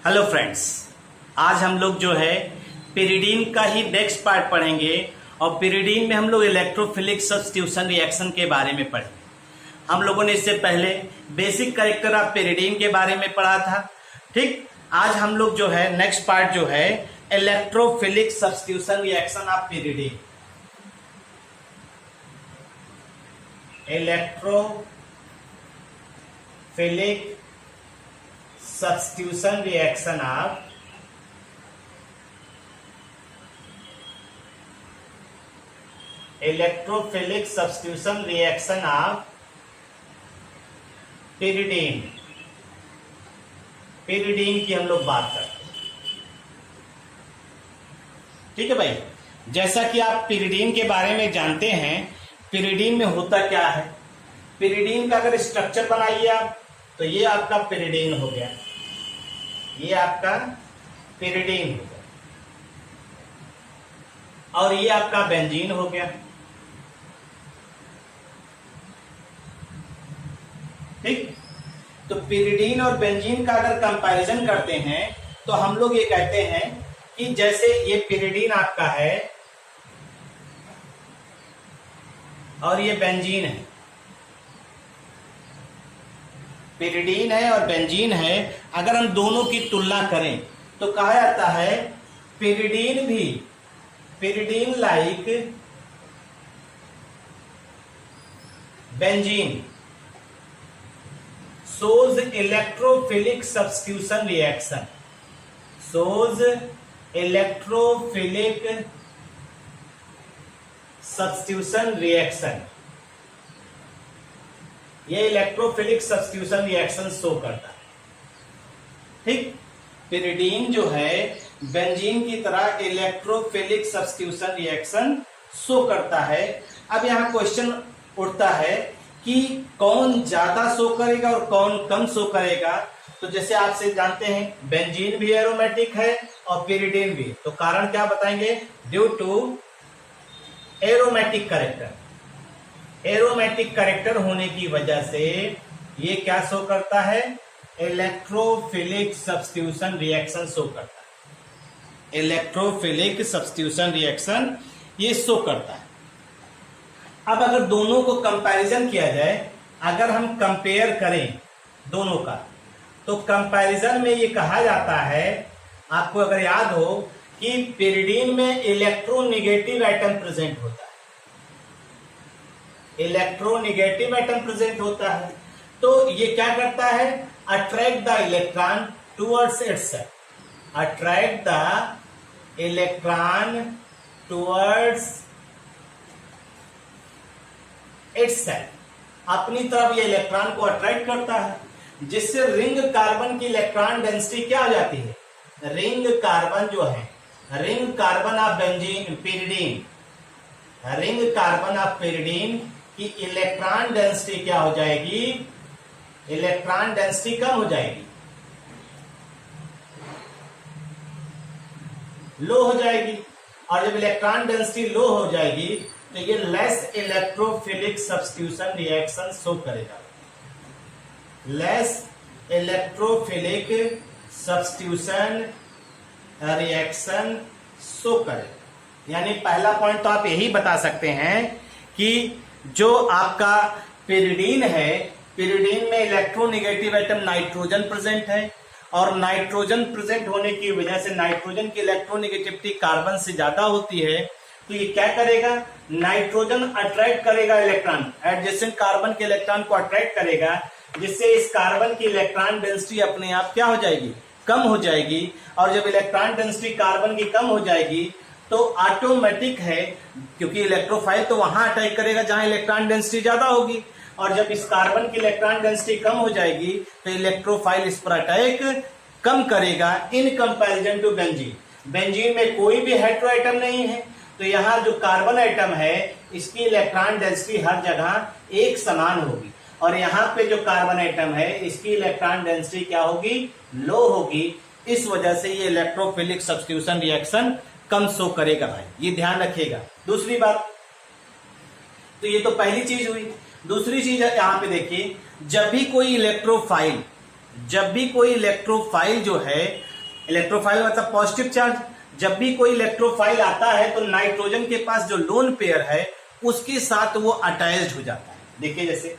Hello friends, आज हम लोग जो है पिरिडीन का ही नेक्स्ट पार्ट पढ़ेंगे और पिरिडीन में हम लोग इलेक्ट्रोफिलिक सब्स्टिट्यूशन रिएक्शन के बारे में पढ़ेंगे। हम लोगों ने इससे पहले बेसिक कैरेक्टर ऑफ पिरिडीन के बारे में पढ़ा था। ठीक, आज हम लोग जो है नेक्स्ट पार्ट जो है electrophilic substitution reaction of pyridine, electrophilic substitution reaction of electrophilic substitution reaction of pyridine की हम लोग बात करते हैं। ठीक है भाई, जैसा कि आप पिरिडीन के बारे में जानते हैं, पिरिडीन में होता क्या है। पिरिडीन का अगर स्ट्रक्चर बनाइए आप, तो ये आपका पिरिडीन हो गया, ये आपका पिरिडीन हो गया, और ये आपका बेंजीन हो गया। ठीक, तो पिरिडीन और बेंजीन का अगर कंपैरिजन करते हैं तो हम लोग ये कहते हैं कि जैसे ये पिरिडीन आपका है और ये बेंजीन है, पिरिडीन है और बेंजीन है, अगर हम दोनों की तुलना करें तो कहा जाता है pyridine like benzene shows electrophilic substitution reaction, shows electrophilic substitution reaction, ये इलेक्ट्रोफिलिक सब्स्टिट्यूशन रिएक्शन शो करता है। ठीक, पिरिडीन जो है बेंजीन की तरह इलेक्ट्रोफिलिक सब्स्टिट्यूशन रिएक्शन शो करता है। अब यहाँ क्वेश्चन उठता है कि कौन ज्यादा शो करेगा और कौन कम शो करेगा। तो जैसे आपसे जानते हैं बेंजीन भी एरोमेटिक है और पिरिडीन भी, तो कारण क्या बताएंगे? Due to aromatic character, aromatic character होने की वजह से ये क्या शो करता है? इलेक्ट्रोफिलिक सब्स्टिट्यूशन रिएक्शन शो करता है। इलेक्ट्रोफिलिक सब्स्टिट्यूशन रिएक्शन ये शो करता है। अब अगर दोनों को कंपैरिजन किया जाए, अगर हम कंपेयर करें दोनों का, तो कंपैरिजन में ये कहा जाता है, आपको अगर याद हो कि पिरिडीन में इलेक्ट्रोनेगेटिव एटम प्रेजेंट होता है, इलेक्ट्रोनेगेटिव एटम प्रेजेंट होता है, तो ये क्या करता है? Attract the electron towards itself, attract the electron towards itself, अपनी तरफ ये इलेक्ट्रॉन को अट्रैक्ट करता है, जिससे रिंग कार्बन की इलेक्ट्रॉन डेंसिटी क्या हो जाती है? रिंग कार्बन जो है, ring carbon of benzene pyridine, ring carbon of pyridine की इलेक्ट्रॉन डेंसिटी क्या हो जाएगी? इलेक्ट्रॉन डेंसिटी कम हो जाएगी, लो हो जाएगी। और जब इलेक्ट्रॉन डेंसिटी लो हो जाएगी तो ये less electrophilic substitution reaction show करेगा, less electrophilic substitution reaction show करेगा। यानी पहला पॉइंट तो आप यही बता सकते हैं कि जो आपका पिरिडीन है, पिरिडीन में इलेक्ट्रोनेगेटिव एटम नाइट्रोजन प्रेजेंट है, और नाइट्रोजन प्रेजेंट होने की वजह से नाइट्रोजन की इलेक्ट्रोनेगेटिविटी कार्बन से ज्यादा होती है, तो ये क्या करेगा? नाइट्रोजन अट्रैक्ट करेगा इलेक्ट्रॉन, एडजेसेंट कार्बन के इलेक्ट्रॉन को अट्रैक्ट करेगा, जिससे इस कार्बन की इलेक्ट्रॉन डेंसिटी अपने आप क्या हो जाएगी? कम हो जाएगी। और जब इलेक्ट्रॉन डेंसिटी कार्बन की कम हो जाएगी तो ऑटोमेटिक है, क्योंकि इलेक्ट्रोफाइल तो वहां अटैक करेगा जहां इलेक्ट्रॉन डेंसिटी ज्यादा होगी, और जब इस कार्बन की इलेक्ट्रॉन डेंसिटी कम हो जाएगी तो इलेक्ट्रोफाइल इस पर अटैक कम करेगा in comparison to benzene. Benzene में कोई भी हेटेरो एटम नहीं है, तो यहाँ जो कार्बन एटम है इसकी इलेक्ट्रॉन डेंसिटी हर जगह एक समान होगी, और यहाँ पे जो कार्बन एटम है इसकी इलेक्ट्रॉन डेंसिटी क्या होगी? लो होगी। इस वजह से ये इलेक्ट्रोफिलिक सब्स्टिट्यूशन रिएक्शन कम शो करेगा भाई, ये ध्यान रखिएगा। दूसरी बात, तो ये तो पहली चीज हुई। दूसरी चीज है यहां पे देखिए, जब भी कोई इलेक्ट्रोफाइल जो है इलेक्ट्रोफाइल मतलब पॉजिटिव चार्ज। जब भी कोई इलेक्ट्रोफाइल आता है तो नाइट्रोजन के पास जो लोन पेयर है उसके साथ वो अटैच्ड हो जाता है। देखिए जैसे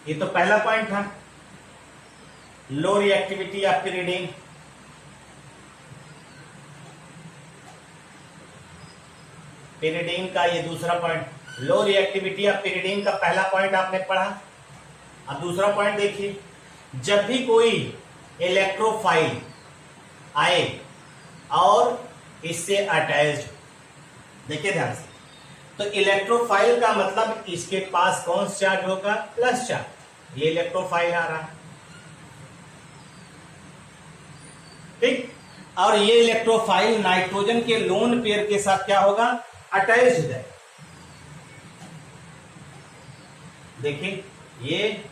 ये तो पहला पॉइंट था, लो रिएक्टिविटी ऑफ पिरिडीन। पिरिडीन का ये दूसरा point, low reactivity of pyridine का पहला पॉइंट आपने पढ़ा। अब दूसरा पॉइंट देखिए, जब भी कोई इलेक्ट्रोफाइल आए और इससे अटैच्ड, देखिए ध्यान से, तो इलेक्ट्रोफाइल का मतलब इसके पास कौन सा चार्ज होगा? Plus charge. ये इलेक्ट्रोफाइल आ रहा है, ठीक। और ये इलेक्ट्रोफाइल नाइट्रोजन के लोन पेयर के साथ क्या होगा? अटैच हो जाएगा। देखिए ये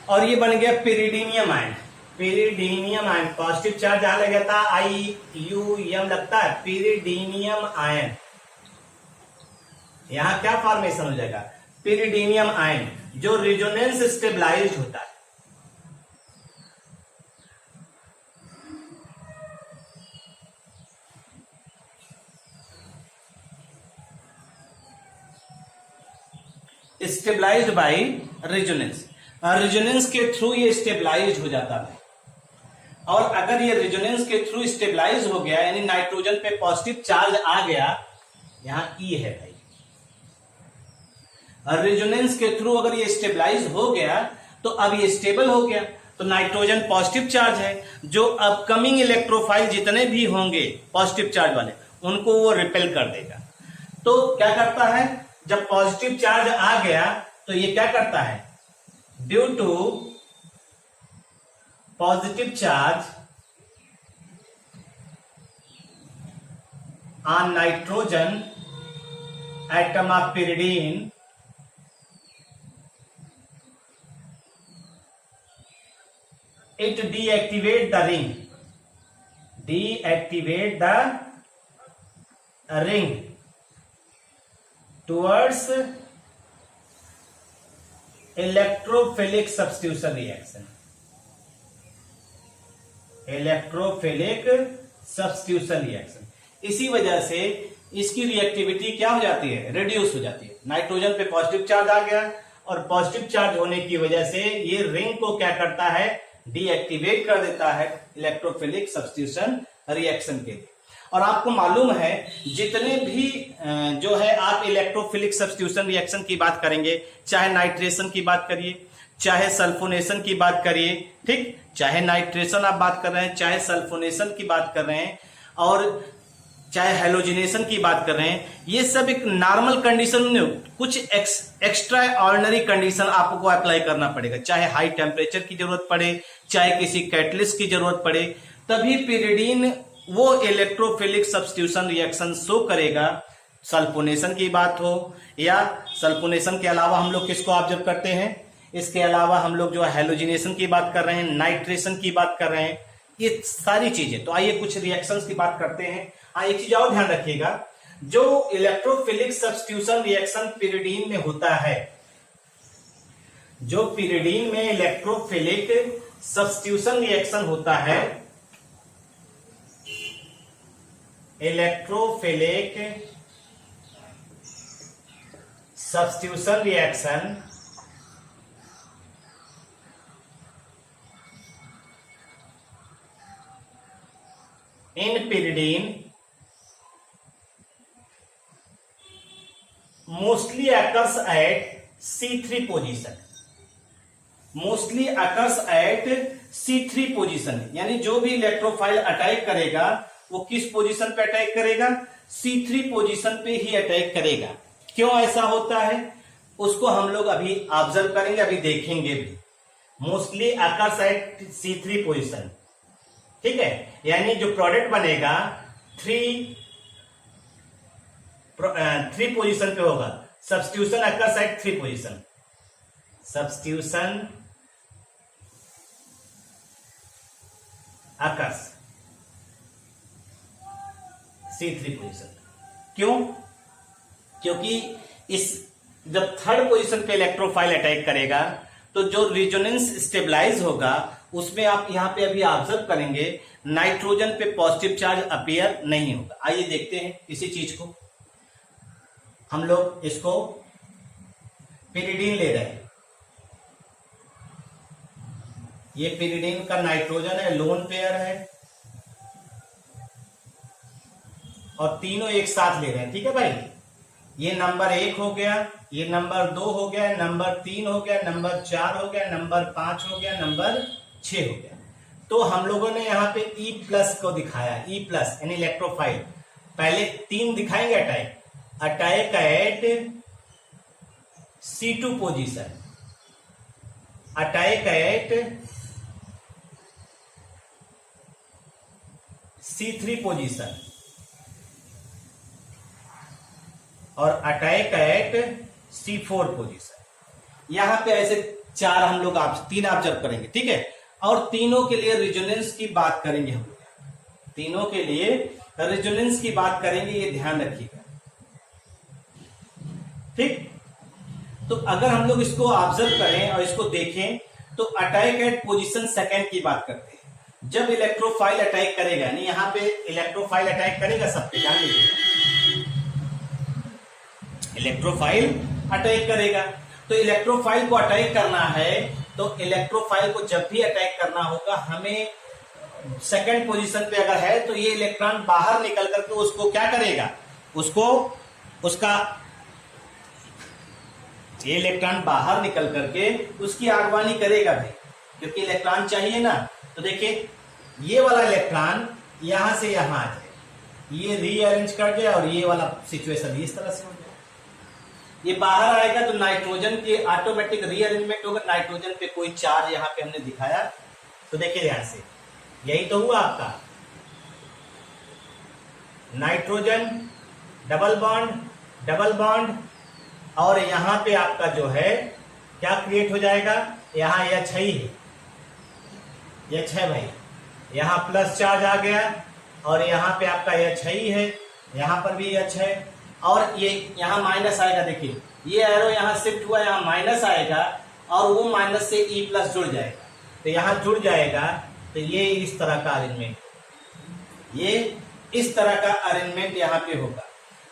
और ये बन गया पिरिडीनियम आयन। पिरिडीनियम आयन पॉजिटिव चार्ज यहां लग जाता है, IUM लगता है, पिरिडीनियम आयन। यहां क्या फॉर्मेशन हो जाएगा? पिरिडीनियम आयन, जो रेजोनेंस स्टेबलाइज्ड होता है। स्टेबलाइज्ड बाय रेजोनेंस, रेजोनेंस के थ्रू ये स्टेबलाइज्ड हो जाता है। और अगर ये रेजोनेंस के थ्रू स्टेबलाइज हो गया, यानी नाइट्रोजन पे पॉजिटिव चार्ज आ गया, यहां ई है भाई, और रेजोनेंस के थ्रू अगर ये स्टेबलाइज हो गया तो अब ये स्टेबल हो गया, तो नाइट्रोजन पॉजिटिव चार्ज है, जो अपकमिंग इलेक्ट्रोफाइल जितने भी होंगे पॉजिटिव चार्ज वाले, उनको वो रिपेल कर देगा। तो क्या करता है, जब पॉजिटिव चार्ज आ गया तो ये क्या करता है? Due to positive charge on nitrogen atom of pyridine, it deactivate the ring, deactivate the ring towards electrophilic substitution reaction, electrophilic substitution reaction. इसी वजह से इसकी रिएक्टिविटी क्या हो जाती है? रिड्यूस हो जाती है। नाइट्रोजन पे पॉजिटिव चार्ज आ गया और पॉजिटिव चार्ज होने की वजह से ये रिंग को क्या करता है? डीएक्टिवेट कर देता है इलेक्ट्रोफिलिक सब्स्टिट्यूशन रिएक्शन के लिए। और आपको मालूम है जितने भी जो है आप इलेक्ट्रोफिलिक सब्स्टिट्यूशन रिएक्शन की बात करेंगे, चाहे नाइट्रेशन की बात करिए, चाहे सल्फोनेशन की बात करिए, ठीक, चाहे नाइट्रेशन आप बात कर रहे हैं, चाहे सल्फोनेशन की बात कर रहे हैं, और चाहे हेलोजिनेशन की बात कर रहे हैं, ये सब एक नॉर्मल कंडीशन में कुछ एक्स्ट्रा ऑर्डिनरी कंडीशन आपको अप्लाई करना पड़ेगा। चाहे हाई टेम्परेचर की जरूरत पड़े, चाहे किसी कैटलिस्ट की जरूरत पड़े, तभी पिरिडीन वो इलेक्ट्रोफिलिक सब्स्टिट्यूशन रिएक्शन शो करेगा। सल्फोनेशन की बात हो या सल्फोनेशन के अलावा हम लोग किसको ऑब्जर्व करते हैं? इसके अलावा हम लोग जो हेलोजिनेशन की बात कर रहे हैं, नाइट्रेशन की बात कर रहे हैं, ये सारी चीजें। तो आइए कुछ रिएक्शंस की बात करते हैं। एक चीज और ध्यान रखिएगा, जो इलेक्ट्रोफिलिक सब्स्टिट्यूशन रिएक्शन पिरिडीन में होता है, जो पिरिडीन में इलेक्ट्रोफिलिक सब्स्टिट्यूशन रिएक्शन होता है, electrophilic substitution reaction in pyridine mostly occurs at C3 position, mostly occurs at C3 position, यानी जो भी इलेक्ट्रोफाइल अटैक करेगा वो किस पोजीशन पे अटैक करेगा? C3 पोजीशन पे ही अटैक करेगा। क्यों ऐसा होता है उसको हम लोग अभी ऑब्जर्व करेंगे, अभी देखेंगे भी। Mostly occurs at C3 position, ठीक है, यानी जो प्रोडक्ट बनेगा थ्री पोजीशन पे होगा। Substitution occurs at 3 position, substitution occurs C3 position. क्यों? क्योंकि इस जब थर्ड पोजीशन पे इलेक्ट्रोफाइल अटैक करेगा तो जो रिजोनेंस स्टेबलाइज होगा उसमें आप यहां पे अभी ऑब्जर्व करेंगे नाइट्रोजन पे पॉजिटिव चार्ज अपीयर नहीं होगा। आइए देखते हैं इसी चीज को। हम लोग इसको पिरिडीन ले रहे हैं, ये पिरिडीन का नाइट्रोजन है, लोन पेयर है और तीनों एक साथ ले रहे हैं। ठीक है भाई, ये नंबर 1 हो गया, ये नंबर 2 हो गया, नंबर 3 हो गया, नंबर 4 हो गया, नंबर 5 हो गया, नंबर 6 हो गया। तो हम लोगों ने यहाँ पे E प्लस को दिखाया, E प्लस यानी इलेक्ट्रोफाइल। पहले 3 दिखाएंगे attack eight C2 position, attack eight C3 position और अटैक एट C4 पोजीशन। यहां पे ऐसे 4 हम लोग 3 ऑब्जर्व करेंगे। ठीक है, और तीनों के लिए रिजोनेंस की बात करेंगे हम लोग, तीनों के लिए रिजोनेंस की बात करेंगे, ये ध्यान रखिएगा। ठीक, तो अगर हम लोग इसको ऑब्जर्व करें और इसको देखें तो अटैक एट पोजीशन सेकंड की बात करते हैं। जब इलेक्ट्रोफाइल अटैक करेगा, यानी यहां पे इलेक्ट्रोफाइल अटैक करेगा, सब पे ध्यान दीजिएगा, इलेक्ट्रोफाइल अटैक करेगा। तो इलेक्ट्रोफाइल को अटैक करना है तो इलेक्ट्रोफाइल को जब भी अटैक करना होगा हमें सेकंड पोजीशन पे अगर है तो ये इलेक्ट्रॉन बाहर निकल करके उसको क्या करेगा, उसको उसका ये इलेक्ट्रॉन बाहर निकल करके उसकी आगवानी करेगा भाई, क्योंकि इलेक्ट्रॉन चाहिए ना। तो देखिए ये वाला इलेक्ट्रॉन यहां से यहां आ जाए, ये रीअरेंज कर दे और ये वाला सिचुएशन इस तरह से हो जाए, ये बाहर आएगा तो नाइट्रोजन के ऑटोमेटिक रीअरेंजमेंट होगा। नाइट्रोजन पे कोई चार्ज यहां पे हमने दिखाया, तो देखिए ध्यान से, यही तो हुआ आपका नाइट्रोजन डबल बॉन्ड और यहां पे आपका जो है क्या क्रिएट हो जाएगा, यहां H ही है, H है भाई, यहां प्लस चार्ज आ गया और यहां पे आपका H ही है, यहां पर भी H है और ये यहां माइनस आएगा। देखिए ये एरो यहां शिफ्ट हुआ, यहां माइनस आएगा और वो माइनस से E प्लस जुड़ जाएगा, तो यहां जुड़ जाएगा। तो ये इस तरह का अरेंजमेंट, ये इस तरह का अरेंजमेंट यहां पे होगा।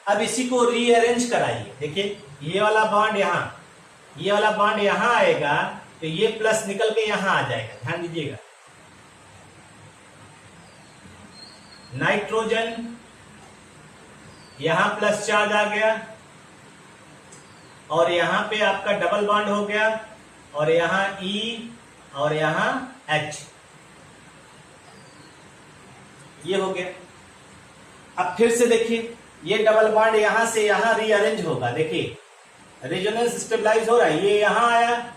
अब इसी को रीअरेंज कराइए, देखिए ये वाला बॉन्ड यहां, ये वाला बॉन्ड यहां आएगा तो ये प्लस निकल के यहां आ जाएगा, ध्यान दीजिएगा। नाइट्रोजन यहां प्लस चार्ज आ गया और यहां पे आपका डबल बॉन्ड हो गया और यहां E और यहां H, ये हो गया। अब फिर से देखिए ये डबल बॉन्ड यहां से यहां रीअरेंज होगा, देखिए रेजोनेंस स्टेबलाइज हो रहा है, ये यहां आया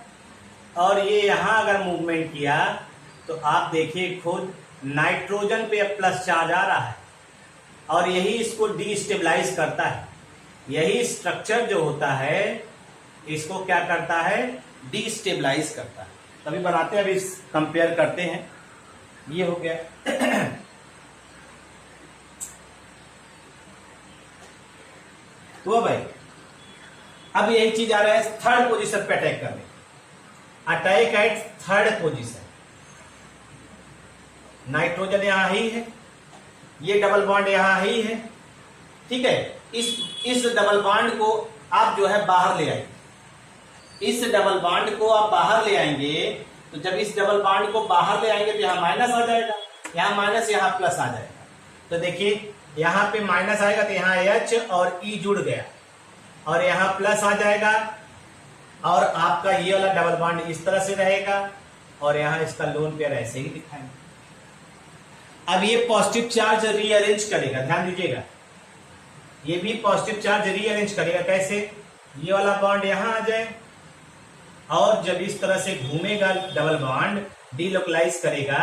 और ये यहां अगर मूवमेंट किया तो आप देखिए खुद नाइट्रोजन पे प्लस चार्ज आ रहा है और यही इसको डीस्टेबलाइज करता है। यही स्ट्रक्चर जो होता है इसको क्या करता है, डीस्टेबलाइज करता है। तभी बनाते हैं, अभी कंपेयर करते हैं। ये हो गया तो भाई अब यही चीज आ रहा है थर्ड पोजीशन पे अटैक करने, attack eight third position. Nitrogen यहां ही है, ये डबल बॉन्ड यहां ही है, ठीक है। इस डबल बॉन्ड को आप जो है बाहर ले आएंगे, इस डबल बॉन्ड को आप बाहर ले आएंगे तो जब इस डबल बॉन्ड को बाहर ले आएंगे तो यहां माइनस आ जाएगा, यहां माइनस यहां प्लस आ जाएगा। तो देखिए यहां पे माइनस आएगा तो यहां H और E जुड़ गया और यहां प्लस आ जाएगा और आपका ये वाला डबल बॉन्ड इस तरह से रहेगा और यहां इसका लोन पेयर ऐसे ही दिखाएंगे। अब ये पॉजिटिव चार्ज रीअरेंज करेगा, ध्यान दीजिएगा, ये भी पॉजिटिव चार्ज रीअरेंज करेगा। कैसे, ये वाला बॉन्ड यहां आ जाए और जब इस तरह से घूमेगा डबल बॉन्ड डीलोकलाइज करेगा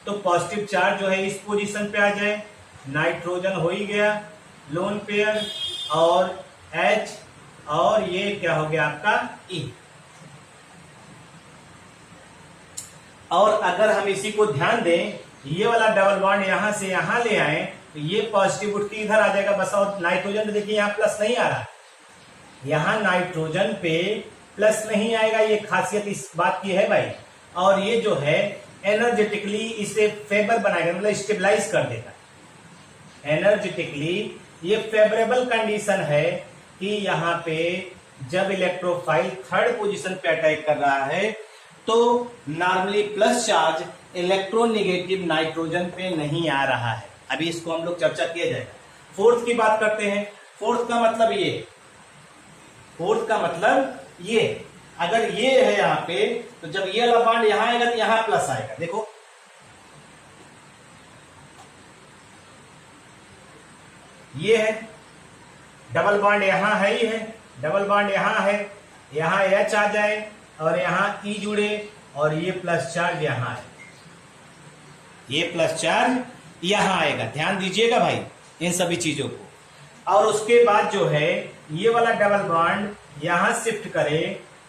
तो पॉजिटिव चार्ज जो है इस पोजीशन पे आ जाए, नाइट्रोजन हो ही गया लोन पेयर और H और ये क्या हो गया आपका E। और अगर हम इसी को ध्यान दें ये वाला डबल बॉन्ड यहां से यहां ले आए तो ये पॉजिटिविटी इधर आ जाएगा बस। और नाइट्रोजन पे देखिए यहाँ प्लस नहीं आ रहा, यहां नाइट्रोजन पे प्लस नहीं आएगा, ये खासियत इस बात की है भाई। और ये जो है एनर्जेटिकली इसे फेवर बनाएगा, मतलब स्टेबलाइज कर देगा। एनर्जेटिकली ये फेवरेबल कंडीशन है कि यहाँ पे जब इलेक्ट्रोफाइल थर्ड पोजीशन पे अटैक कर रहा है तो normally plus charge electronegative nitrogen पे नहीं आ रहा है। अभी इसको हम लोग चर्चा किया जाएगा। फोर्थ की बात करते हैं। फोर्थ का मतलब ये, अगर ये है यहाँ पे तो जब ये वाला बॉन्ड यहां आएगा तो यहां प्लस आएगा। देखो ये है डबल बॉन्ड, यहां है ही है डबल बॉन्ड, यहां है, यहां H आ जाए और यहां E जुड़े और ये प्लस चार्ज यहां है, ये प्लस चार्ज यहां आएगा। ध्यान दीजिएगा भाई इन सभी चीजों को। और उसके बाद जो है ये वाला डबल बॉन्ड यहां शिफ्ट करे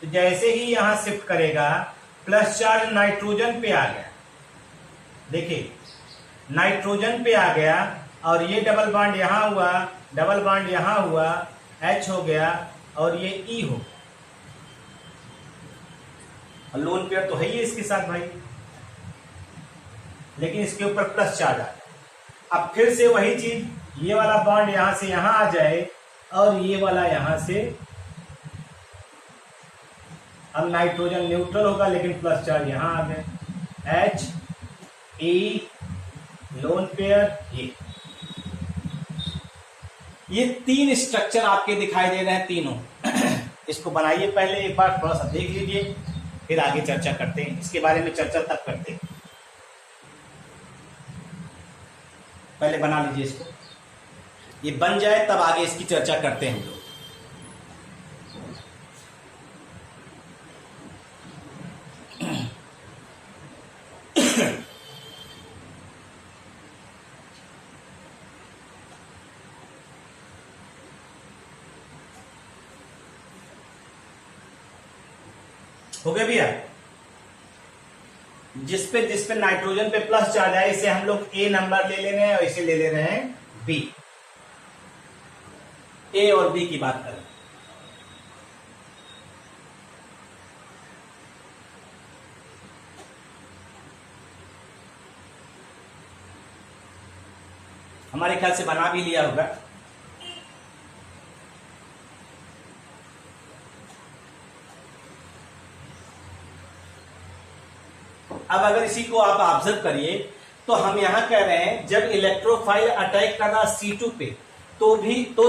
तो जैसे ही यहां शिफ्ट करेगा प्लस चार्ज नाइट्रोजन पे आ गया। देखिए नाइट्रोजन पे आ गया और ये डबल बॉन्ड यहां हुआ, डबल बॉन्ड यहां हुआ, H हो गया और ये E हो गया। लोन पेयर तो है ही इसके साथ भाई, लेकिन इसके ऊपर प्लस चार्ज आ गया। अब फिर से वही चीज, ये वाला बॉन्ड यहां से यहां आ जाए और ये वाला यहां से, अब नाइट्रोजन न्यूट्रल होगा लेकिन प्लस चार्ज यहां आ गए। H E लोन पेयर, ये तीन स्ट्रक्चर आपके दिखाई दे रहे हैं तीनों। इसको बनाइए पहले एक बार, थोड़ा सा देख लीजिए, फिर आगे चर्चा करते हैं इसके बारे में। चर्चा तब करते हैं, पहले बना लीजिए इसको, ये बन जाए तब आगे इसकी चर्चा करते हैं हम लोग। हो गया भैया? जिस पे नाइट्रोजन पे प्लस चार्ज है इसे हम लोग ए नंबर ले ले रहे हैं और इसे ले ले रहे हैं बी। ए और बी की बात करें, हमारे ख्याल से बना भी लिया होगा। अब अगर इसी को आप ऑब्जर्व करिए तो हम यहां कह रहे हैं जब इलेक्ट्रोफाइल अटैक कर रहा C2 पे तो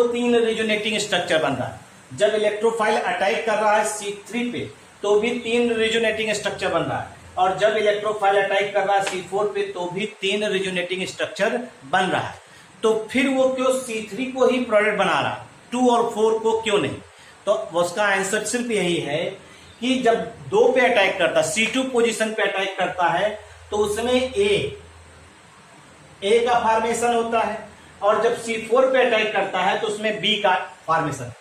तीन रिजोनेटिंग स्ट्रक्चर बन रहा है। जब इलेक्ट्रोफाइल अटैक कर रहा है C3 पे तो भी तीन रिजोनेटिंग स्ट्रक्चर बन रहा है। और जब इलेक्ट्रोफाइल अटैक कर रहा है C4 पे तो भी तीन रिजोनेटिंग स्ट्रक्चर बन रहा है। तो फिर वो क्यों C3 को ही प्रोडक्ट बना रहा, 2 और 4 को क्यों नहीं? तो उसका आंसर सिर्फ यही है कि जब 2 पे अटैक करता, C2 पोजीशन पे अटैक करता है तो उसमें ए का फॉर्मेशन होता है, और जब C4 पे अटैक करता है तो उसमें बी का फॉर्मेशन।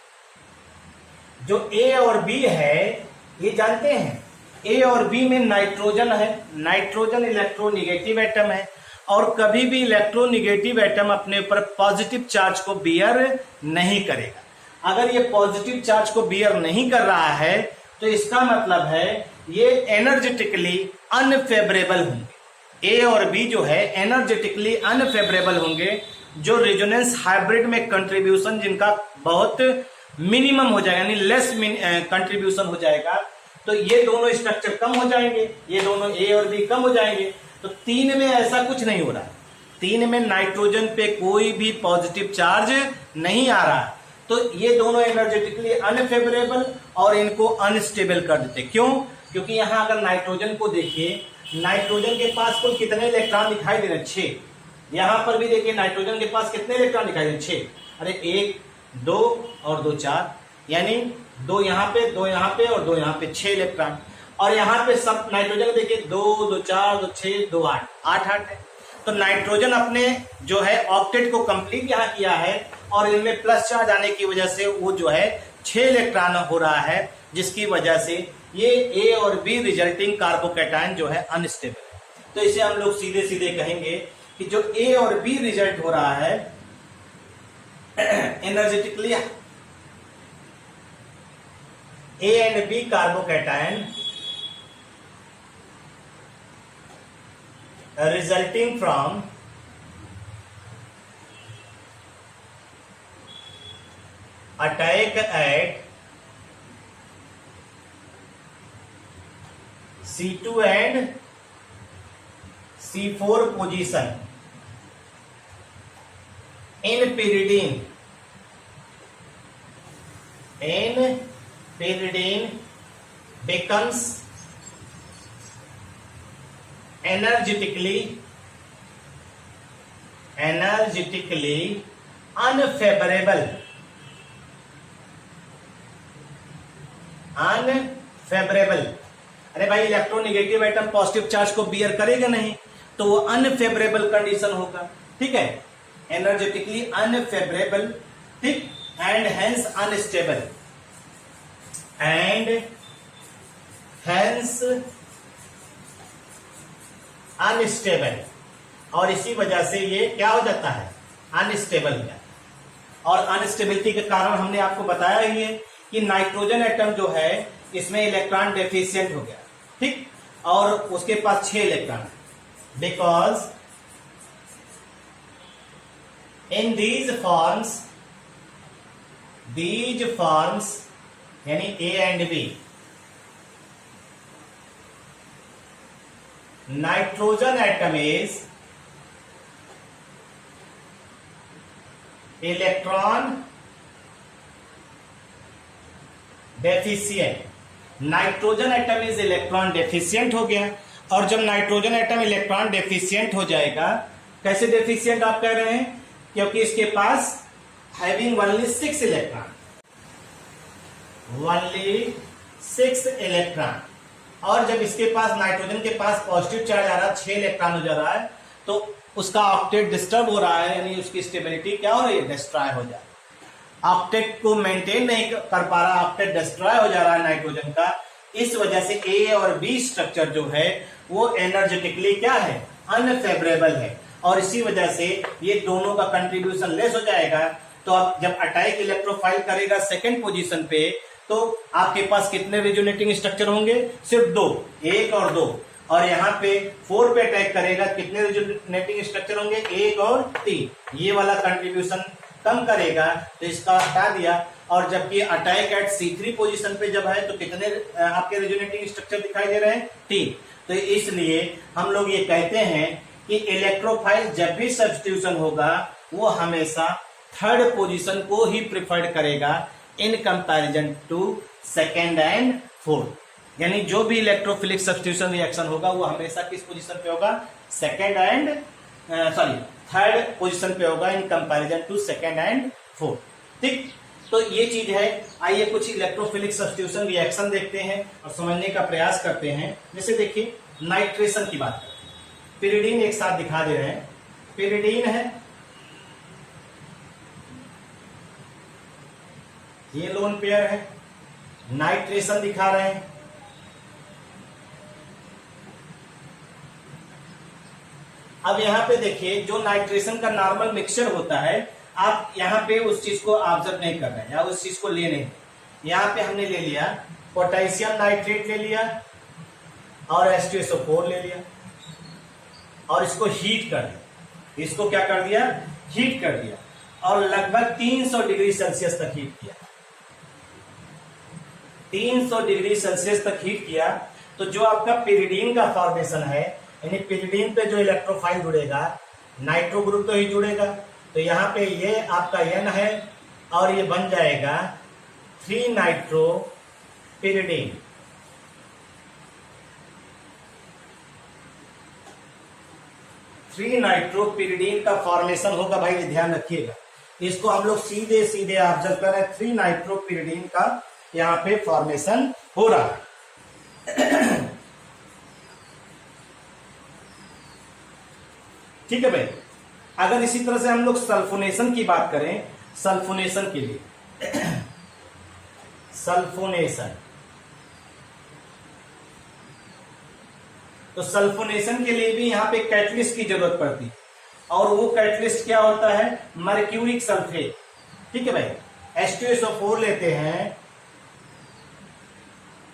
जो ए और बी है ये जानते हैं, ए और बी में नाइट्रोजन है, नाइट्रोजन इलेक्ट्रोनेगेटिव एटम है, और कभी भी इलेक्ट्रोनेगेटिव एटम अपने ऊपर पॉजिटिव चार्ज को बियर नहीं करेगा। अगर ये पॉजिटिव चार्ज को बियर नहीं कर रहा है तो इसका मतलब है ये एनर्जेटिकली अनफेवरेबल होंगे। ए और बी जो है एनर्जेटिकली अनफेवरेबल होंगे, जो रेजोनेंस हाइब्रिड में कंट्रीब्यूशन जिनका बहुत मिनिमम हो जाएगा, यानी लेस कंट्रीब्यूशन हो जाएगा, तो ये दोनों स्ट्रक्चर कम हो जाएंगे, ये दोनों ए और बी कम हो जाएंगे। तो 3 में ऐसा कुछ नहीं हो रहा है, 3 में नाइट्रोजन पे कोई भी पॉजिटिव चार्ज नहीं आ रहा, तो ये दोनों एनर्जेटिकली अनफेवरेबल और इनको अनस्टेबल कर देते। क्यों? क्योंकि यहां अगर नाइट्रोजन को देखिए, नाइट्रोजन के पास कुल कितने इलेक्ट्रॉन दिखाई दे रहे हैं? 6। यहां पर भी देखिए नाइट्रोजन के पास कितने इलेक्ट्रॉन दिखाई दे रहे हैं? 6। अरे 1 2 और 2 4, यानी 2 यहां पे, 2 यहां पे और 2 यहां पे, 6 इलेक्ट्रॉन। और यहां पे सब नाइट्रोजन देखिए 2 2 4 2 6 2 8 8 है। तो नाइट्रोजन अपने जो है ऑक्टेट को कंप्लीट यहां किया है, और इनमें प्लस चार्ज आने की वजह से वो जो है 6 इलेक्ट्रॉन हो रहा है, जिसकी वजह से ये ए और बी रिजल्टिंग कार्बोकैटायन जो है अनस्टेबल है। तो इसे हम लोग सीधे सीधे कहेंगे कि जो ए और बी रिजल्ट हो रहा है energetically, A and B carbocation resulting from attack at C2 and C4 position in pyridine becomes energetically unfavorable अरे भाई इलेक्ट्रोनेगेटिव एटम पॉजिटिव चार्ज को बियर करेगा नहीं, तो वो अनफेवरेबल कंडीशन होगा, ठीक है, एनर्जेटिकली अनफेवरेबल, ठीक, एंड हेंस अनस्टेबल, अनस्टेबल, और इसी वजह से ये क्या हो जाता है, अनस्टेबल हो जाता है। और अनस्टेबिलिटी के कारण हमने आपको बताया ही है कि नाइट्रोजन एटम जो है इसमें इलेक्ट्रॉन डेफिशिएंट हो गया, ठीक, और उसके पास 6 electron, because in these forms यानी A and B, nitrogen atom is electron deficient, nitrogen atom is electron deficient हो गया। और जब नाइट्रोजन एटम इलेक्ट्रॉन डेफिशिएंट हो जाएगा, कैसे डेफिशिएंट आप कह रहे हैं, क्योंकि इसके पास हैविंग ओनली 6 इलेक्ट्रॉन, और जब इसके पास नाइट्रोजन के पास पॉजिटिव चार्ज आ रहा है, 6 इलेक्ट्रॉन हो जा रहा है, तो उसका ऑक्टेट डिस्टर्ब हो रहा है, यानी उसकी स्टेबिलिटी क्या हो रही है, डिस्ट्रॉय हो जा रहा है, ऑक्टेट को मेंटेन नहीं कर पा रहा, ऑक्टेट डिस्ट्रॉय हो जा रहा है नाइट्रोजन का। इस वजह से ए और बी स्ट्रक्चर जो है वो एनर्जेटिकली क्या है, अनफेवरेबल है, और इसी वजह से ये दोनों का कंट्रीब्यूशन लेस हो जाएगा। तो अब जब अटैक इलेक्ट्रोफाइल करेगा सेकेंड पोजीशन पे, तो आपके पास कितने रेजोनेटिंग स्ट्रक्चर होंगे, सिर्फ 2, 1 और 2, और यहाँ पे 4 पे अटैक करेगा, कितने रेजोनेटिंग स्ट्रक्चर होंगे, 1 और 3, ये वाला कंट्रीब्यूशन कम करेगा, तो इसका हटा दिया। और जबकि अटैक एट C3 पोजीशन पे जब है, तो कितने आपके रेजोनेटिंग स्ट्रक्चर दिखाई दे रहे हैं, 3। तो इसलिए हम लोग ये कहते हैं कि इलेक्ट्रोफाइल जब भी सब्स्टिट्यूशन होगा वो हमेशा थर्ड पोजीशन को ही प्रिफर्ड करेगा in comparison to second and fourth, यानी जो भी इलेक्ट्रोफिलिक सब्स्टिट्यूशन रिएक्शन होगा वो हमेशा किस पोजीशन पे होगा, थर्ड पोजीशन पे होगा in comparison to second and fourth, ठीक। तो ये चीज है। आइए कुछ इलेक्ट्रोफिलिक सब्स्टिट्यूशन रिएक्शन देखते हैं और समझने का प्रयास करते हैं। जैसे देखिए नाइट्रेशन की बात करते हैं, पिरिडीन एक साथ दिखा दे रहे हैं, पिरिडीन है, ये लोन पेयर है, नाइट्रेशन दिखा रहे हैं, अब यहां पे देखिए जो नाइट्रेशन का नॉर्मल मिक्सचर होता है, आप यहां पे उस चीज को ऑब्जर्व नहीं कर रहे हैं या उस चीज को ले नहीं, यहां पे हमने ले लिया पोटेशियम नाइट्रेट ले लिया और H2SO4 ले लिया और इसको हीट कर दिया, इसको क्या कर दिया, हीट कर दिया, और लगभग 300 डिग्री सेल्सियस तक हीट किया, 300 डिग्री सेल्सियस तक हीट किया। तो जो आपका पिरिडीन का फॉर्मेशन है, यानी पिरिडीन पे जो इलेक्ट्रोफाइल जुड़ेगा, नाइट्रो ग्रुप तो ही जुड़ेगा, तो यहाँ पे ये आपका N है और ये बन जाएगा 3 नाइट्रो पिरिडीन। थ्री नाइट्रोपिरिडीन का फॉर्मेशन होगा, भाई ये ध्यान रखिएगा, इसको हम लोग सीधे सीधे ऑब्जर्व कर रहे हैं, 3 नाइट्रोपिरिडीन का यहाँ पे फॉर्मेशन हो रहा है। ठीक है भाई। अगर इसी तरह से हम लोग सल्फोनेशन की बात करें, सल्फोनेशन के लिए सल्फोनेशन तो सल्फोनेशन के लिए भी यहाँ पे कैटलिस्ट की जरूरत पड़ती है, और वो कैटलिस्ट क्या होता है, मर्क्यूरिक सल्फेट। ठीक है भाई, H2SO4 लेते हैं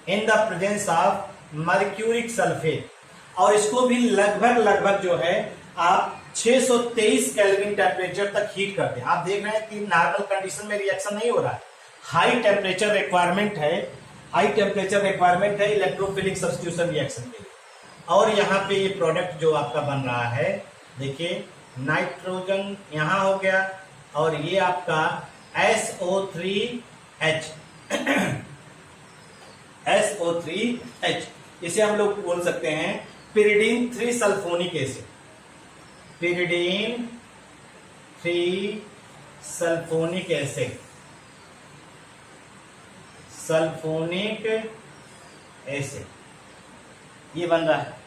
in the presence of mercuric sulphate, और इसको भी लगभग जो है आप 623 केल्विन टेम्परेचर तक हीट करते हैं। आप देख रहे हैं कि नॉर्मल कंडीशन में रिएक्शन नहीं हो रहा है, हाई टेम्परेचर रिक्वायरमेंट है इलेक्ट्रोफिलिक सब्स्टिट्यूशन रिएक्शन के लिए। और यहाँ पे ये प्रोडक्ट जो आपका बन रहा है, देखिए नाइट्रोजन यहाँ हो गया, और ये आपका SO3H SO3H, इसे हम लोग बोल सकते हैं pyridine 3 sulphonic acid, pyridine 3 sulphonic acid, sulphonic acid ये बन रहा है।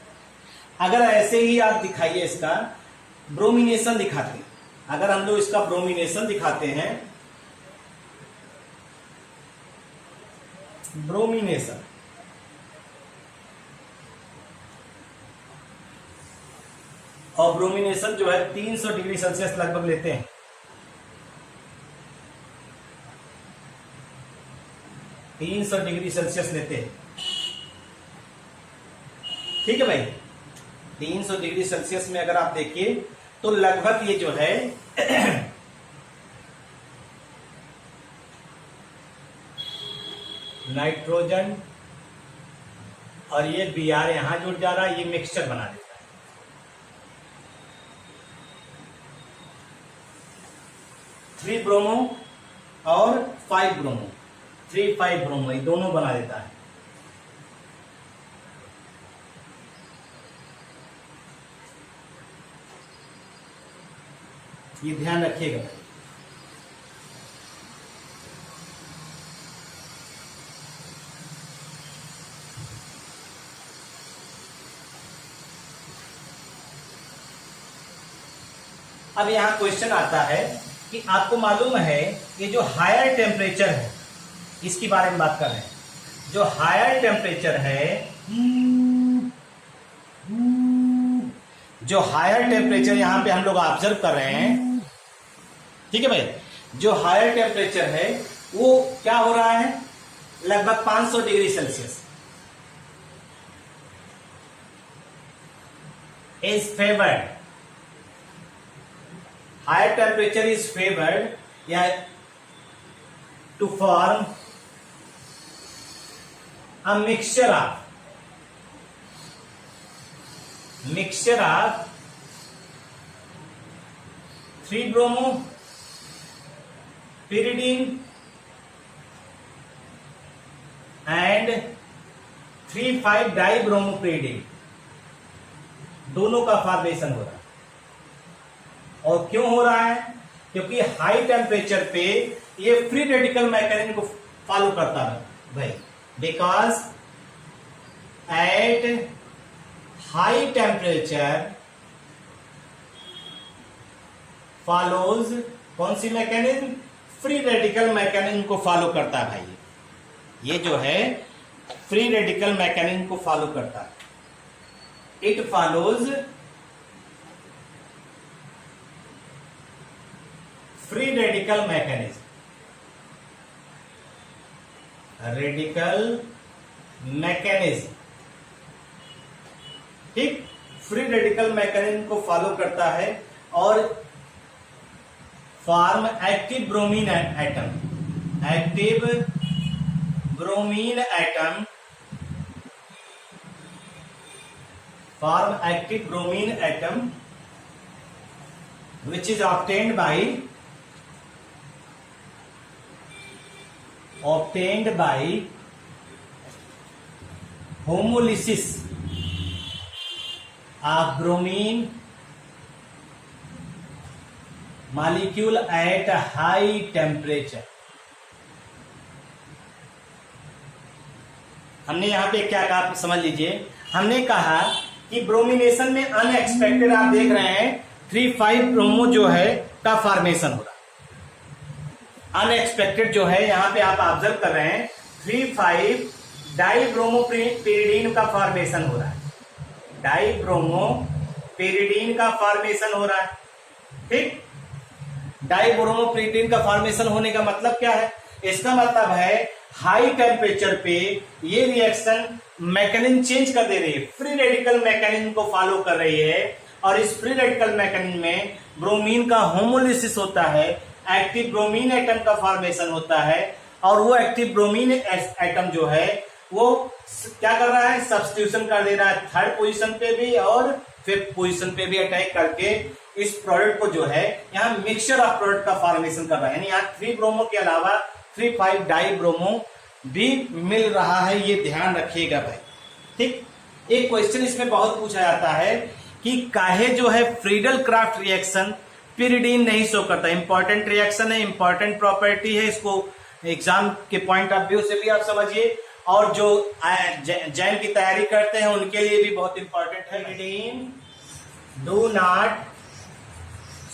अगर ऐसे ही आप दिखाइए, इसका ब्रोमिनेशन दिखाते हैं, अगर हम लोग इसका ब्रोमिनेशन दिखाते हैं, ब्रोमिनेशन और ब्रोमिनेशन जो है 300 डिग्री सेल्सियस लगभग लेते हैं। 300 डिग्री सेल्सियस लेते हैं। ठीक है भाई, 300 डिग्री सेल्सियस में अगर आप देखिए तो लगभग ये जो है नाइट्रोजन और ये Br यहां जुड़ जा रहा है, ये मिक्सचर बना देता है। 3 ब्रोमो और 5 ब्रोमो, 3,5 ब्रोमो, ये दोनों बना देता है। ये ध्यान रखिएगा। अब यहां क्वेश्चन आता है कि आपको मालूम है ये जो हायर टेम्परेचर है, इसकी बारे में बात कर रहे हैं। जो हायर टेम्परेचर है, जो हायर टेम्परेचर यहां पे हम लोग ऑब्जर्व कर रहे हैं, ठीक है भाई, जो हायर टेम्परेचर है वो क्या हो रहा है, लगभग 500 degree Celsius is favoured, higher temperature is favoured या to form a mixture of 3 bromo pyridine and 3,5 dibromopyridine, दोनों का फॉर्मेशन हो रहा है। और क्यों हो रहा है, क्योंकि हाई टेम्परेचर पे ये फ्री रेडिकल मैकेनिज्म को फॉलो करता है भाई, because at high temperature follows कौन सी मैकेनिज्म, फ्री रेडिकल मैकेनिज्म को फॉलो करता है भाई। ये जो है फ्री रेडिकल मैकेनिज्म को फॉलो करता है, it follows free radical mechanism, radical mechanism, ठीक, फ्री रेडिकल मैकेनिज्म को फॉलो करता है और form active bromine atom, active bromine atom, form active bromine atom which is obtained by homolysis of bromine molecule at a high temperature। हमने यहां पे क्या कहा समझ लीजिए, हमने कहा कि ब्रोमिनेशन में अनएक्सपेक्टेड आप देख रहे हैं 3,5 ब्रोमो जो है का फॉर्मेशन हो रहा है, अनएक्सपेक्टेड जो है यहां पे आप ऑब्जर्व कर रहे हैं 3,5 डाइब्रोमोपिरिडीन का फॉर्मेशन हो रहा है। डाइब्रोमो पिरिडीन का फॉर्मेशन हो रहा है। ठीक, डाइब्रोमो पिरिडीन का फॉर्मेशन होने का मतलब क्या है? इसका मतलब है हाई टेम्परेचर पे ये रिएक्शन मैकेनिज्म चेंज कर दे रही है, फ्री रेडिकल मैकेनिज्म को फॉलो कर रही है, और इस फ्री रेडिकल मैकेनिज्म में ब्रोमीन का होमोलिसिस होता है, एक्टिव ब्रोमीन एटम का फॉर्मेशन होता है, और वो एक्टिव ब्रोमीन एटम जो है वो क्या कर रहा है? सब्स्टिट्यूशन कर दे रहा है थर्ड पोजीशन पे भी और फिफ्थ पोजीशन पे भी अटैक करके इस प्रोडक्ट को जो है यहाँ मिक्सचर ऑफ प्रोडक्ट का फॉर्मेशन कर रहा है। यानी यहाँ 3 ब्रोमो के अलावा 3,5 डाई ब्रोमो भी मिल रहा है, ये ध्यान रखिएगा भाई। ठीक, एक क्वेश्चन इसमें बहुत पूछा जाता है कि काहे जो है फ्रीडल क्राफ्ट रिएक्शन पिरिडीन नहीं शो करता। इंपॉर्टेंट रिएक्शन है, इंपॉर्टेंट प्रॉपर्टी है, इसको एग्जाम के पॉइंट ऑफ व्यू से भी आप समझिए, और जो जैम की तैयारी करते हैं उनके लिए भी बहुत इंपॉर्टेंट है। Pyridine do not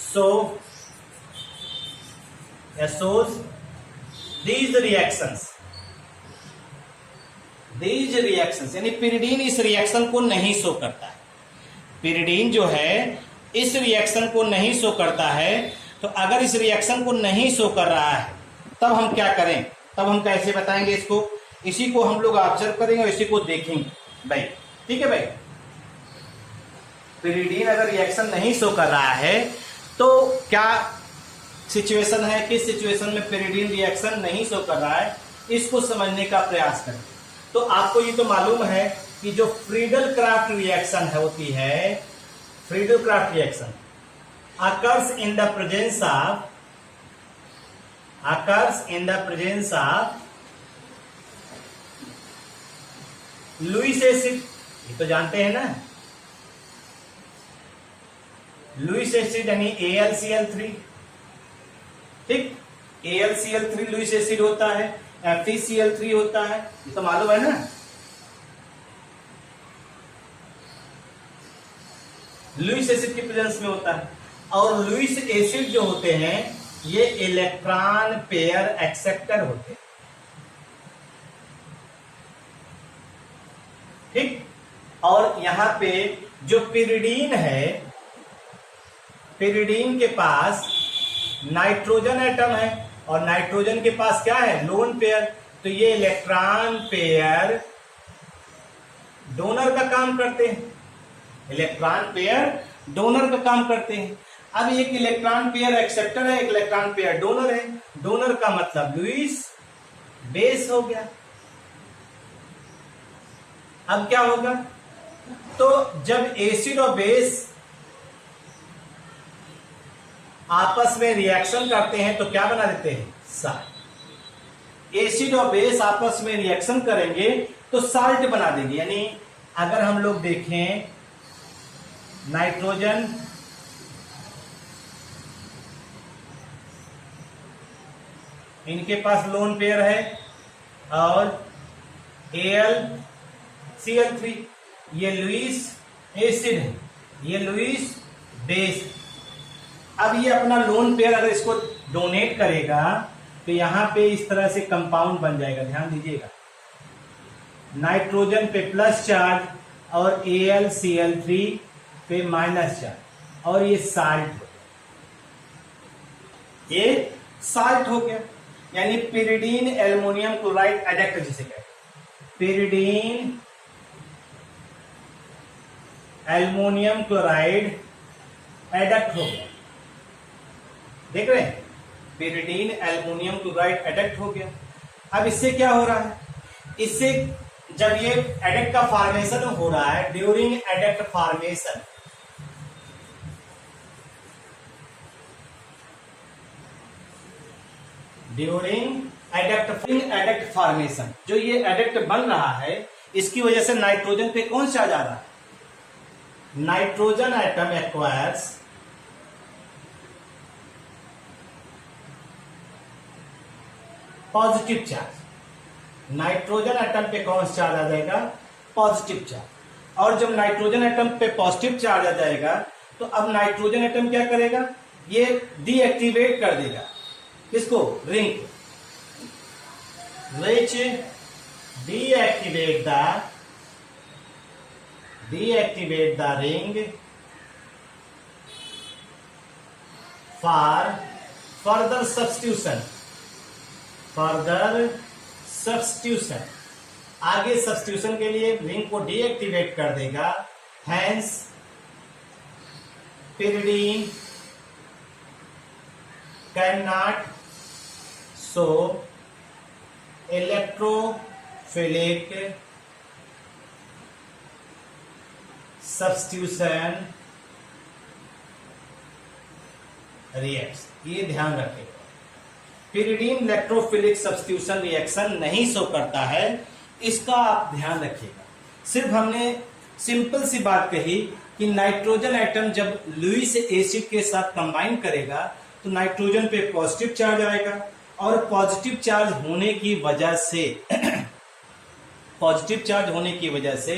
show shows these reactions, यानी पिरिडीन इस रिएक्शन को नहीं शो करता है। पिरिडीन जो है इस रिएक्शन को नहीं शो करता है। तो अगर इस रिएक्शन को नहीं शो कर रहा है तब हम क्या करें? तब हम कैसे बताएंगे इसको? इसी को हम लोग ऑब्जर्व करेंगे और इसी को देखेंगे भाई। ठीक है भाई, पिरिडीन अगर रिएक्शन नहीं शो कर रहा है तो क्या सिचुएशन है, किस सिचुएशन में पिरिडीन रिएक्शन नहीं शो कर रहा है, इसको समझने का प्रयास करें। तो आपको ये तो मालूम है कि जो फ्रीडल क्राफ्ट रिएक्शन है होती है, Friedel Crafts reaction occurs in the presence of Lewis acid. ये तो जानते हैं ना, लुईस एसिड यानी AlCl3। ठीक, AlCl3 लुईस एसिड होता है, FeCl3 होता है, ये तो मालूम है ना। लुईस एसिड की प्रेजेंस में होता है, और लुईस एसिड जो होते हैं ये इलेक्ट्रॉन पेयर एक्सेप्टर होते हैं। ठीक, और यहां पे जो पिरिडीन है, पिरिडीन के पास नाइट्रोजन एटम है, और नाइट्रोजन के पास क्या है? Lone pair. तो ये इलेक्ट्रॉन पेयर डोनर का काम करते हैं, इलेक्ट्रॉन पेयर डोनर का काम करते हैं। अब एक इलेक्ट्रॉन पेयर एक्सेप्टर है, एक इलेक्ट्रॉन पेयर डोनर है। डोनर का मतलब लुईस बेस हो गया। अब क्या होगा? तो जब एसिड और बेस आपस में रिएक्शन करते हैं तो क्या बना देते हैं? साल्ट। एसिड और बेस आपस में रिएक्शन करेंगे तो साल्ट बना देंगे। यानी अगर हम लोग देखें नाइट्रोजन इनके पास लोन पेयर है, और AlCl3 ये लुईस एसिड है, ये लुईस बेस। अब ये अपना लोन पेयर अगर इसको डोनेट करेगा तो यहां पे इस तरह से कंपाउंड बन जाएगा। ध्यान दीजिएगा, नाइट्रोजन पे प्लस चार्ज और AlCl3 पे माइनस चार्ज, और ये साल्ट, ये साल्ट हो गया। यानी पिरिडीन एल्युमिनियम क्लोराइड एडेक्ट जिसे कहते हैं, पिरिडीन एल्युमिनियम क्लोराइड एडेक्ट हो गया। देख रहे हैं, पिरिडीन एल्युमिनियम क्लोराइड एडेक्ट हो गया। अब इससे क्या हो रहा है? इससे जब ये एडेक्ट का फॉर्मेशन हो रहा है, ड्यूरिंग एडेक्ट फॉर्मेशन, ड्यूरिंग एडेक्ट फॉर्मेशन, जो ये एडेक्ट बन रहा है इसकी वजह से नाइट्रोजन पे कौन सा जा रहा है? Nitrogen atom acquires positive charge. Nitrogen atom पे कौन सा चार्ज आ जाएगा? Positive charge. और जब नाइट्रोजन एटम पे पॉजिटिव चार्ज आ जाएगा तो अब नाइट्रोजन एटम क्या करेगा? ये डीएक्टिवेट कर देगा किसको? Ring, which deactivate deactivate the ring for further substitution, आगे सब्स्टिट्यूशन के लिए रिंग को डीएक्टिवेट कर देगा। Hence pyridine cannot show electrophilic substitution reacts। ये ध्यान रखेगा, pyridine इलेक्ट्रोफिलिक सब्स्टिट्यूशन रिएक्शन नहीं शो करता है, इसका आप ध्यान रखिएगा। सिर्फ हमने सिंपल सी बात कही कि नाइट्रोजन एटम जब लुईस एसिड के साथ कंबाइन करेगा तो नाइट्रोजन पे पॉजिटिव चार्ज आएगा, और पॉजिटिव चार्ज होने की वजह से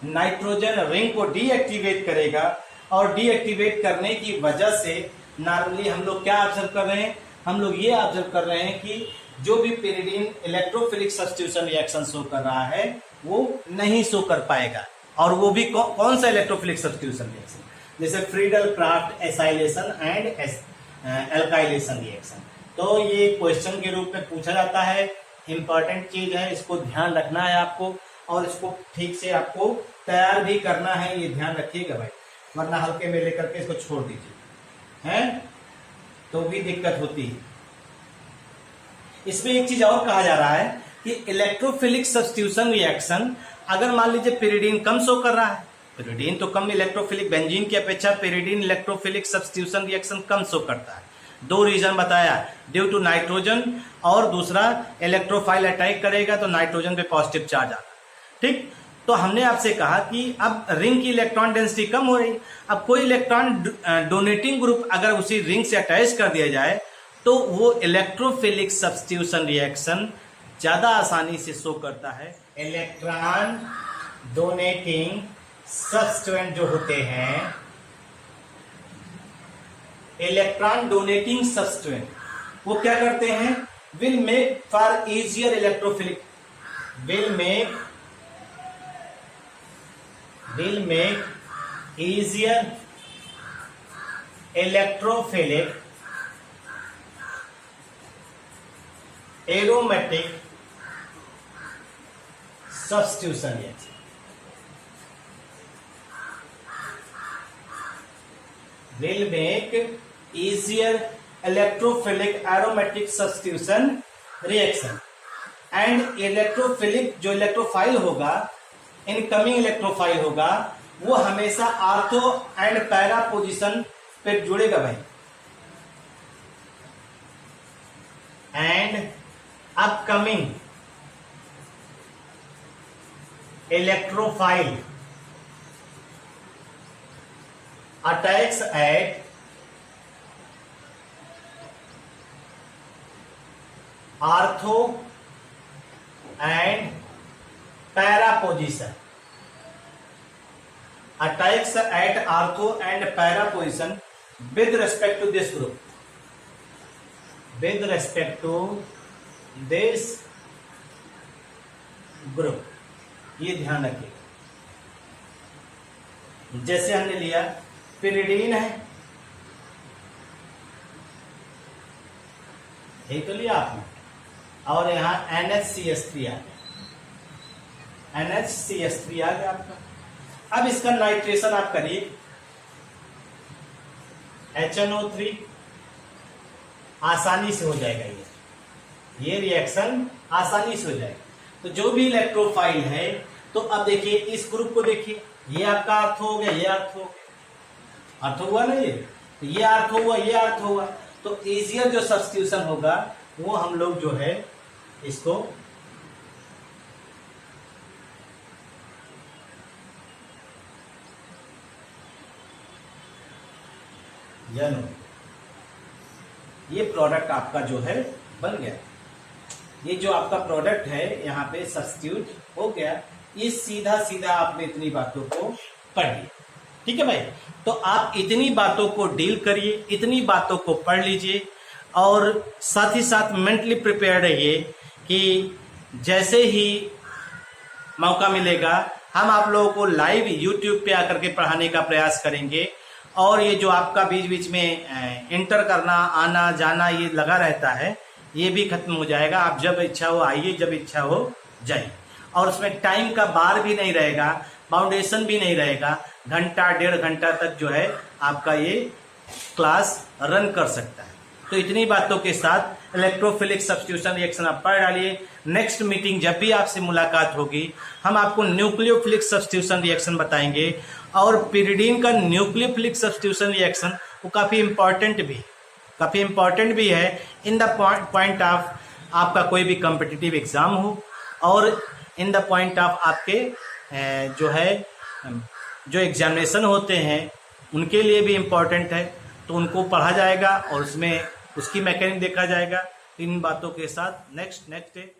नाइट्रोजन रिंग को डीएक्टिवेट करेगा, और डीएक्टिवेट करने की वजह से नॉर्मली हम लोग क्या ऑब्जर्व कर रहे हैं, हम लोग ये ऑब्जर्व कर रहे हैं कि जो भी pyridine electrophilic substitution reaction show कर रहा है वो नहीं शो कर पाएगा। और वो भी कौन सा इलेक्ट्रोफिलिक सब्स्टिट्यूशन रिएक्शन, जैसे Friedel Crafts acylation and alkylation reaction. तो ये क्वेश्चन के रूप में पूछा जाता है, इंपॉर्टेंट चीज है, इसको ध्यान रखना है आपको, और इसको ठीक से आपको तैयार भी करना है, ये ध्यान रखिएगा भाई, वरना हल्के में लेकर के इसको छोड़ दीजिए हैं तो भी दिक्कत होती है। इसमें एक चीज और कहा जा रहा है कि इलेक्ट्रोफिलिक सब्स्टिट्यूशन रिएक्शन, अगर मान लीजिए pyridine कम शो कर रहा है, pyridine तो कम इलेक्ट्रोफिलिक, बेंजीन की अपेक्षा pyridine इलेक्ट्रोफिलिक सब्स्टिट्यूशन रिएक्शन कम शो करता है। दो रीजन बताया, ड्यू टू नाइट्रोजन, और दूसरा इलेक्ट्रोफाइल अटैक करेगा तो नाइट्रोजन पे पॉजिटिव चार्ज आता है। ठीक, तो हमने आपसे कहा कि अब रिंग की इलेक्ट्रॉन डेंसिटी कम हो रही, अब कोई इलेक्ट्रॉन डोनेटिंग ग्रुप अगर उसी रिंग से अटैच कर दिया जाए तो वो इलेक्ट्रोफिलिक सब्स्टिट्यूशन रिएक्शन ज्यादा आसानी से शो करता है। इलेक्ट्रॉन डोनेटिंग सब्स्टिट्यूएंट जो होते हैं, इलेक्ट्रॉन डोनेटिंग सब्स्टिट्यूएंट वो क्या करते हैं, will make for easier electrophilic, will make easier electrophilic aromatic substitution reaction। will make easier electrophilic aromatic substitution reaction, and electrophilic जो इलेक्ट्रोफाइल होगा, इनकमिंग इलेक्ट्रोफाइल होगा, वो हमेशा आर्थो एंड पैरा पोजीशन पे जुड़ेगा भाई, and upcoming electrophile attacks at ortho and para position, attacks at ortho and para position with respect to this group, with respect to this group। ये ध्यान रखिए, जैसे हमने लिया pyridine है, यही तो लिया आपने, और यहां NHCS3 आ गया, NHCS3 आ गया आपका। अब इसका नाइट्रेशन आप करिए, HNO3, आसानी से हो जाएगा, ये रिएक्शन आसानी से हो जाएगा। तो जो भी इलेक्ट्रोफाइल है, तो अब देखिए इस ग्रुप को देखिए, ये आपका अर्थ हो गया, ये अर्थ हो गया, अर्थ हुआ ना, ये अर्थ हुआ, ये अर्थ हुआ, तो इजियर जो सब्स्टिट्यूशन होगा वो हम लोग जो है इसको ये प्रोडक्ट आपका जो है बन गया, ये जो आपका प्रोडक्ट है यहाँ पे सब्स्टिट्यूट हो गया। ये सीधा सीधा आपने इतनी बातों को पढ़ लिया, ठीक है भाई। तो आप इतनी बातों को डील करिए, इतनी बातों को पढ़ लीजिए, और साथ ही साथ मेंटली प्रिपेयर रहिए कि जैसे ही मौका मिलेगा हम आप लोगों को लाइव यूट्यूब पे आकर के पढ़ाने का प्रयास करेंगे। और ये जो आपका बीच बीच में इंटर करना, आना जाना ये लगा रहता है, ये भी खत्म हो जाएगा। आप जब इच्छा हो आइए, जब इच्छा हो जाइए। और उसमें टाइम का बार भी नहीं रहेगा, बाउंडेशन भी नहीं रहेगा। घंटा 1.5 घंटा तक जो है आपका ये क्लास रन कर सकता है। तो इतनी बातों के साथ इलेक्ट्रोफिलिक सब्स्टिट्यूशन रिएक्शन आप पढ़ डालिए। नेक्स्ट मीटिंग जब भी आपसे मुलाकात होगी, हम आपको न्यूक्लियोफिलिक सब्स्टिट्यूशन रिएक्शन बताएंगे। और पिरिडीन का न्यूक्लियोफिलिक सब्स्टिट्यूशन रिएक्शन वो काफ़ी इंपॉर्टेंट भी है इन द पॉइंट ऑफ आपका कोई भी कॉम्पिटिटिव एग्जाम हो, और इन द पॉइंट ऑफ आपके जो एग्जामिनेशन होते हैं उनके लिए भी इम्पॉर्टेंट है। तो उनको पढ़ा जाएगा और उसमें उसकी मैकेनिक देखा जाएगा। इन बातों के साथ नेक्स्ट डे